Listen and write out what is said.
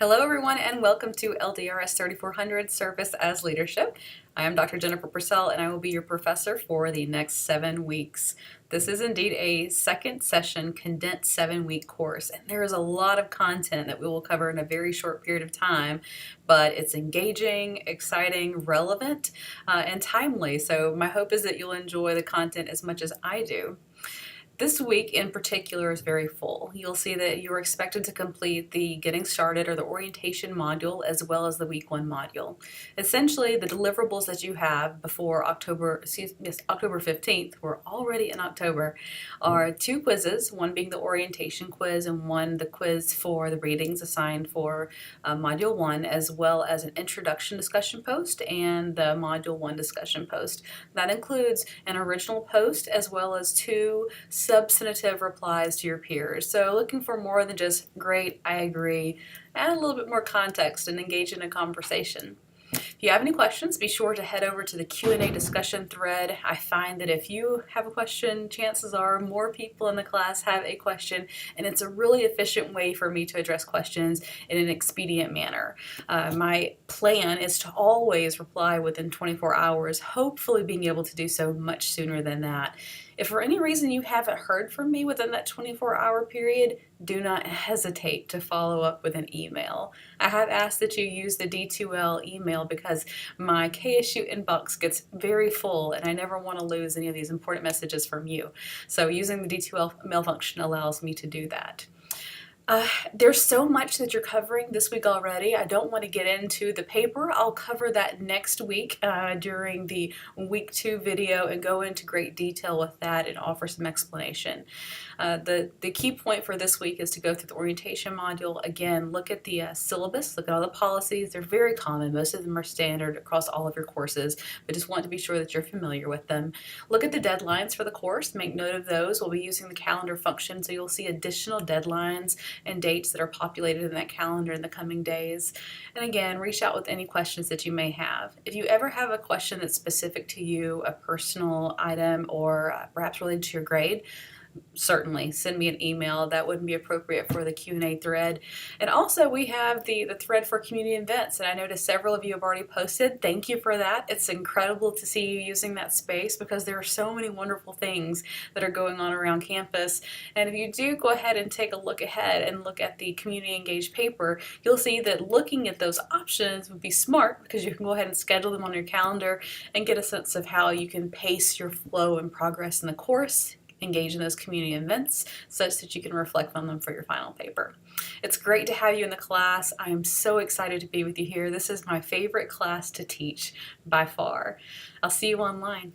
Hello everyone and welcome to LDRS 3400 Service as Leadership. I am Dr. Jennifer Purcell and I will be your professor for the next 7 weeks. This is indeed a second session condensed 7-week course, and there is a lot of content that we will cover in a very short period of time, but it's engaging, exciting, relevant, and timely. So my hope is that you'll enjoy the content as much as I do. This week in particular is very full. You'll see that you're expected to complete the Getting Started or the Orientation module as well as the Week 1 module. Essentially, the deliverables that you have before October 15th, we're already in October, are 2 quizzes, one being the orientation quiz and one the quiz for the readings assigned for Module 1, as well as an introduction discussion post and the Module 1 discussion post. That includes an original post as well as 2 substantive replies to your peers. So looking for more than just great, I agree, add a little bit more context and engage in a conversation. If you have any questions, be sure to head over to the Q&A discussion thread. I find that if you have a question, chances are more people in the class have a question, and it's a really efficient way for me to address questions in an expedient manner. My plan is to always reply within 24 hours, hopefully being able to do so much sooner than that. If for any reason you haven't heard from me within that 24-hour period, do not hesitate to follow up with an email. I have asked that you use the D2L email because my KSU inbox gets very full and I never want to lose any of these important messages from you. So using the D2L mail function allows me to do that. There's so much that you're covering this week already. I don't want to get into the paper. I'll cover that next week during the week 2 video and go into great detail with that and offer some explanation. The key point for this week is to go through the orientation module. Again, look at the syllabus, look at all the policies. They're very common. Most of them are standard across all of your courses, but just want to be sure that you're familiar with them. Look at the deadlines for the course. Make note of those. We'll be using the calendar function, so you'll see additional deadlines and dates that are populated in that calendar in the coming days. And again, reach out with any questions that you may have. If you ever have a question that's specific to you, a personal item, or perhaps related to your grade, certainly send me an email. That wouldn't be appropriate for the Q&A thread. And also we have the thread for community events, and I noticed several of you have already posted. Thank you for that. It's incredible to see you using that space because there are so many wonderful things that are going on around campus. And if you do go ahead and take a look ahead and look at the community engaged paper, you'll see that looking at those options would be smart because you can go ahead and schedule them on your calendar and get a sense of how you can pace your flow and progress in the course, engage in those community events such that you can reflect on them for your final paper. It's great to have you in the class. I am so excited to be with you here. This is my favorite class to teach by far. I'll see you online.